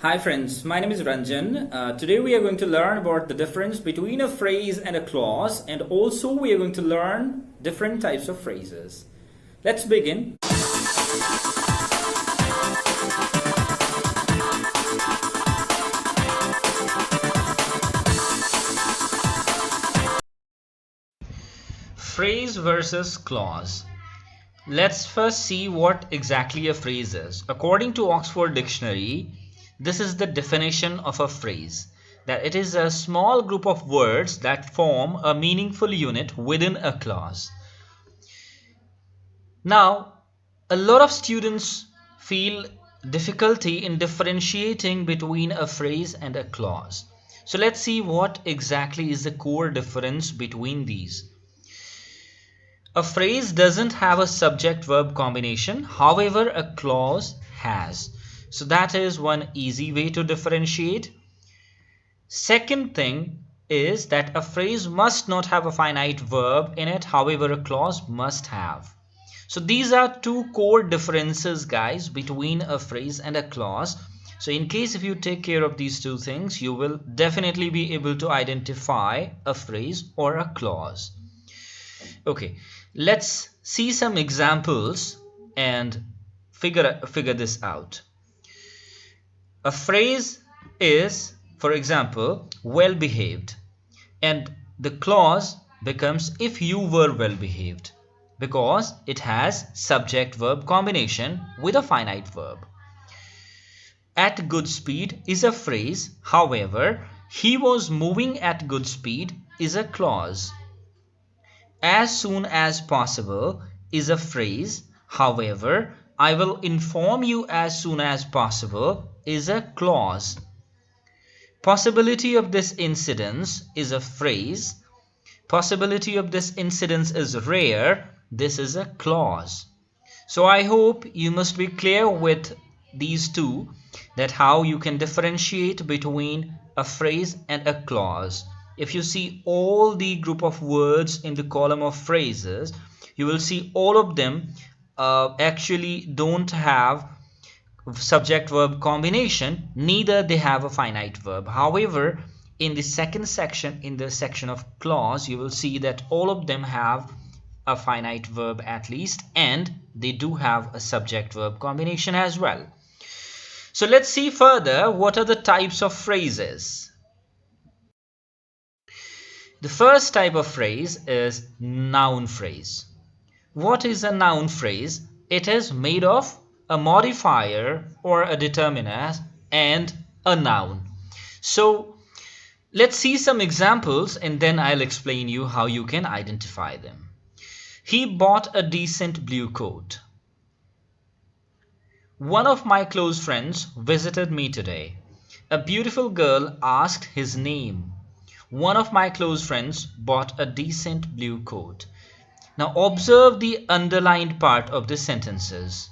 Hi friends, my name is Ranjan. Today we are going to learn about the difference between a phrase and a clause, and also we are going to learn different types of phrases. Let's begin. Phrase versus clause. Let's first see what exactly a phrase is. According to Oxford Dictionary, this is the definition of a phrase, that it is a small group of words that form a meaningful unit within a clause. Now, a lot of students feel difficulty in differentiating between a phrase and a clause. So let's see what exactly is the core difference between these. A phrase doesn't have a subject-verb combination, however, a clause has. So that is one easy way to differentiate. Second thing is that a phrase must not have a finite verb in it, however, a clause must have. So these are two core differences, guys, between a phrase and a clause. So in case if you take care of these two things, you will definitely be able to identify a phrase or a clause. Okay, let's see some examples and figure this out. A phrase is, for example, well behaved, and the clause becomes if you were well behaved, because it has subject verb combination with a finite verb. At good speed is a phrase, however, he was moving at good speed is a clause. As soon as possible is a phrase, however, I will inform you as soon as possible is a clause. Possibility of this incidence is a phrase. Possibility of this incidence is rare. This is a clause. So I hope you must be clear with these two, that how you can differentiate between a phrase and a clause. If you see all the group of words in the column of phrases, you will see all of them actually don't have subject-verb combination, neither they have a finite verb. However, in the second section, in the section of clause, you will see that all of them have a finite verb at least, and they do have a subject-verb combination as well. So let's see further what are the types of phrases. The first type of phrase is noun phrase. What is a noun phrase? It is made of a modifier or a determiner and a noun. So let's see some examples and then I'll explain you how you can identify them. He bought a decent blue coat. One of my close friends visited me today. A beautiful girl asked his name. One of my close friends bought a decent blue coat. Now observe the underlined part of the sentences.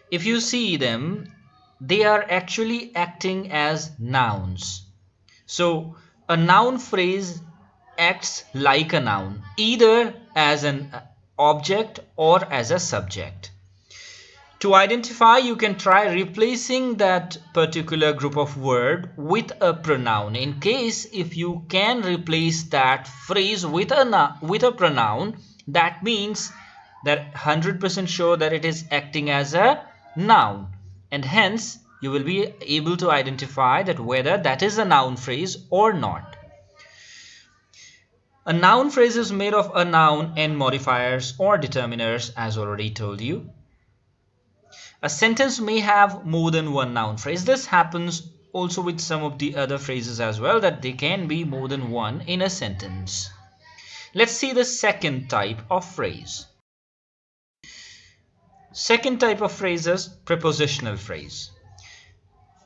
If you see them, they are actually acting as nouns. So a noun phrase acts like a noun, either as an object or as a subject. To identify, you can try replacing that particular group of word with a pronoun. In case if you can replace that phrase with a pronoun, that means that 100% sure that it is acting as a noun, and hence you will be able to identify that whether that is a noun phrase or not. A noun phrase is made of a noun and modifiers or determiners, as already told you. A sentence may have more than one noun phrase. This happens also with some of the other phrases as well, that they can be more than one in a sentence. Let's see the second type of phrase. Second type of phrase is prepositional phrase.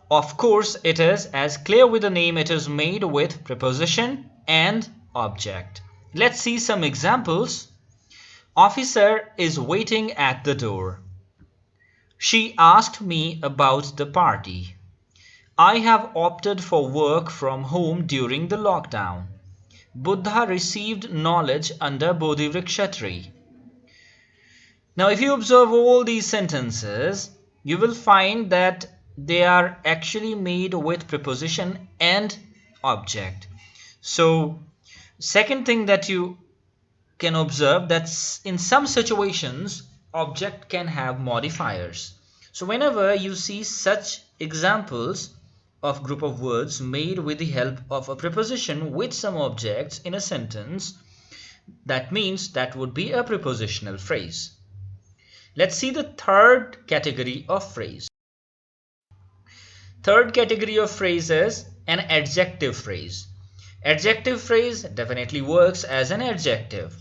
Of course, it is, as clear with the name, it is made with preposition and object. Let's see some examples. Officer is waiting at the door. She asked me about the party. I have opted for work from home during the lockdown. Buddha received knowledge under Bodhi Vriksha tree. Now if you observe all these sentences, you will find that they are actually made with preposition and object. So second thing that you can observe, that in some situations object can have modifiers. So whenever you see such examples of group of words made with the help of a preposition with some objects in a sentence, that means that would be a prepositional phrase. Let's see the third category of phrase. Third category of phrase is an adjective phrase. Adjective phrase definitely works as an adjective.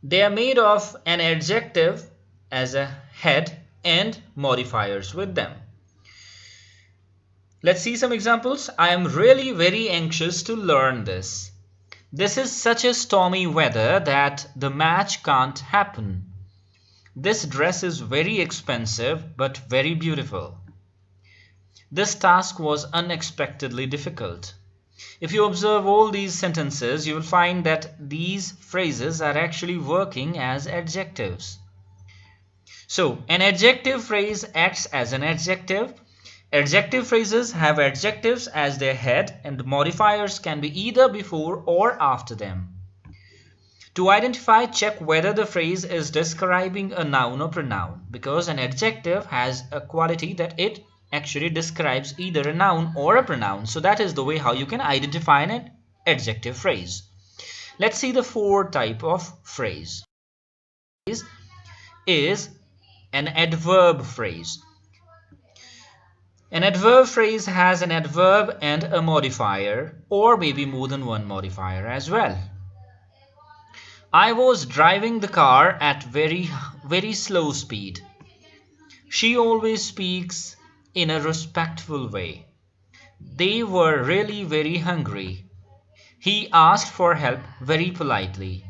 They are made of an adjective as a head and modifiers with them. Let's see some examples. I am really very anxious to learn this. This is such a stormy weather that the match can't happen. This dress is very expensive but very beautiful. This task was unexpectedly difficult. If you observe all these sentences, you will find that these phrases are actually working as adjectives. So, an adjective phrase acts as an adjective. Adjective phrases have adjectives as their head, and modifiers can be either before or after them. To identify, check whether the phrase is describing a noun or pronoun, because an adjective has a quality that it actually describes either a noun or a pronoun. So that is the way how you can identify an adjective phrase. Let's see the fourth type of phrase. Is an adverb phrase. An adverb phrase has an adverb and a modifier, or maybe more than one modifier as well. I was driving the car at very slow speed. She always speaks in a respectful way. They were really very hungry. He asked for help very politely.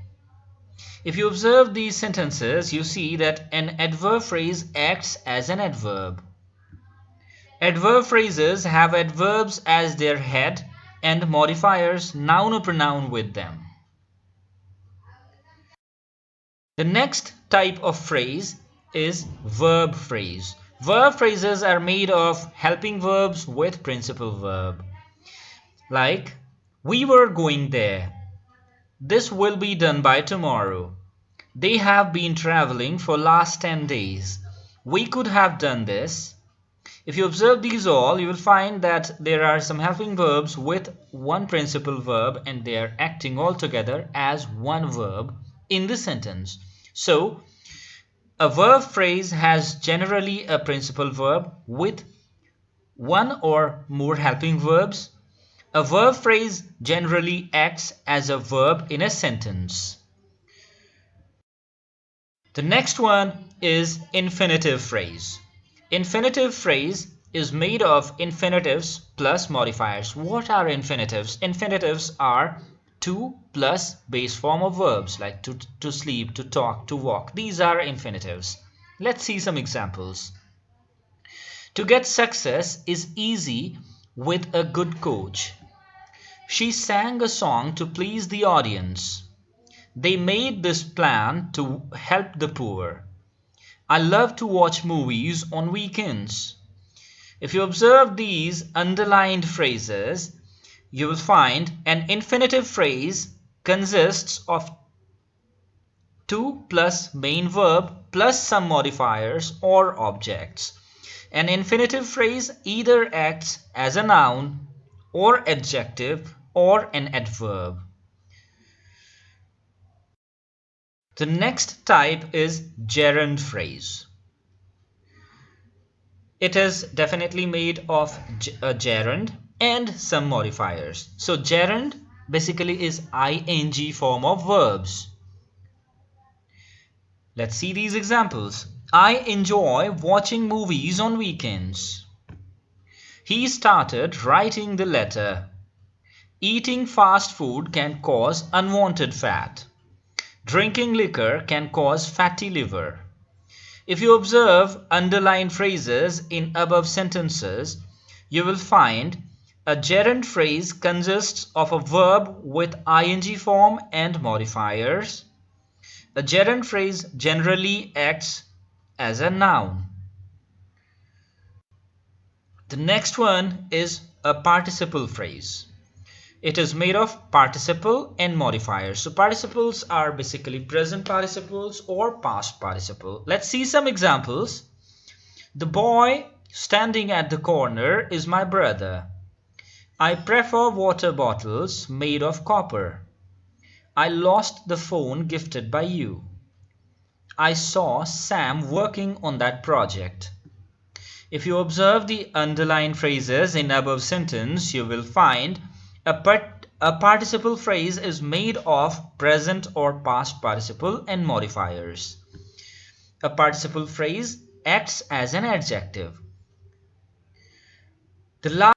If you observe these sentences, you see that an adverb phrase acts as an adverb. Adverb phrases have adverbs as their head and modifiers, noun or pronoun, with them. The next type of phrase is verb phrase. Verb phrases are made of helping verbs with principal verb. Like, we were going there. This will be done by tomorrow. They have been traveling for last 10 days. We could have done this. If you observe these all, you will find that there are some helping verbs with one principal verb and they are acting all together as one verb in the sentence. So, a verb phrase has generally a principal verb with one or more helping verbs. A verb phrase generally acts as a verb in a sentence. The next one is infinitive phrase. Infinitive phrase is made of infinitives plus modifiers. What are infinitives? Infinitives are to plus base form of verbs like to sleep, to talk, to walk. These are infinitives. Let's see some examples. To get success is easy with a good coach. She sang a song to please the audience. They made this plan to help the poor. I love to watch movies on weekends. If you observe these underlined phrases, you will find an infinitive phrase consists of to plus main verb plus some modifiers or objects. An infinitive phrase either acts as a noun or adjective or an adverb. The next type is gerund phrase. It is definitely made of a gerund and some modifiers. So gerund basically is ing form of verbs. Let's see these examples. I enjoy watching movies on weekends. He started writing the letter. Eating fast food can cause unwanted fat. Drinking liquor can cause fatty liver. If you observe underlined phrases in above sentences, you will find a gerund phrase consists of a verb with ing form and modifiers. A gerund phrase generally acts as a noun. The next one is a participle phrase. It is made of participle and modifiers. So participles are basically present participles or past participle. Let's see some examples. The boy standing at the corner is my brother. I prefer water bottles made of copper. I lost the phone gifted by you. I saw Sam working on that project. If you observe the underlined phrases in above sentence, you will find a participle phrase is made of present or past participle and modifiers. A participle phrase acts as an adjective. The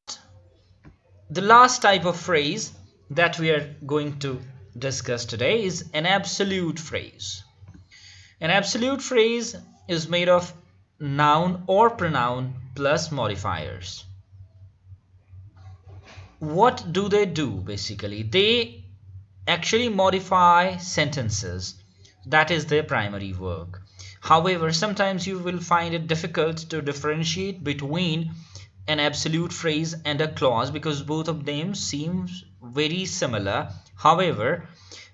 last type of phrase that we are going to discuss today is an absolute phrase. An absolute phrase is made of noun or pronoun plus modifiers. What do? Basically, they actually modify sentences. That is their primary work. However, sometimes you will find it difficult to differentiate between an absolute phrase and a clause because both of them seem very similar. However,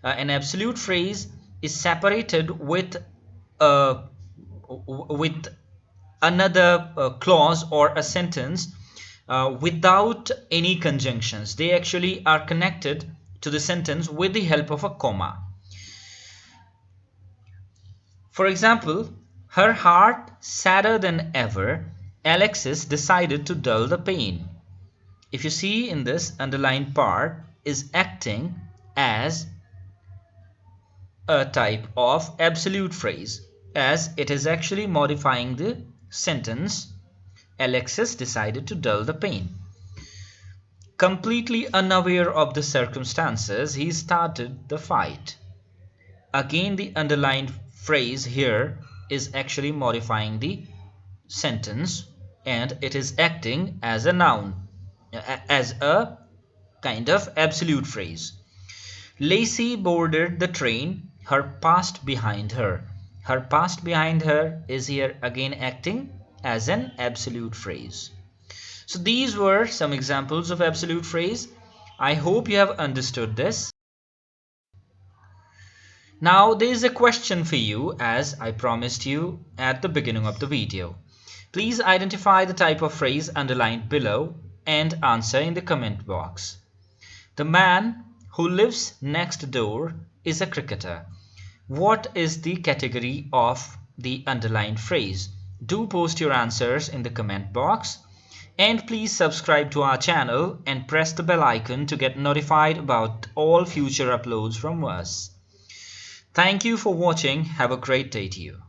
an absolute phrase is separated with another clause or a sentence without any conjunctions. They actually are connected to the sentence with the help of a comma. For example, her heart sadder than ever, Alexis decided to dull the pain. If you see in this, underlined part is acting as a type of absolute phrase, as it is actually modifying the sentence Alexis decided to dull the pain. Completely unaware of the circumstances, he started the fight. Again, the underlined phrase here is actually modifying the sentence and it is acting as a noun, as a kind of absolute phrase. Lacey boarded the train, her past behind her. Her past behind her is here again acting as an absolute phrase. So these were some examples of absolute phrase. I hope you have understood this. Now there is a question for you, as I promised you at the beginning of the video. Please identify the type of phrase underlined below and answer in the comment box. The man who lives next door is a cricketer. What is the category of the underlined phrase? Do post your answers in the comment box. And please subscribe to our channel and press the bell icon to get notified about all future uploads from us. Thank you for watching. Have a great day to you.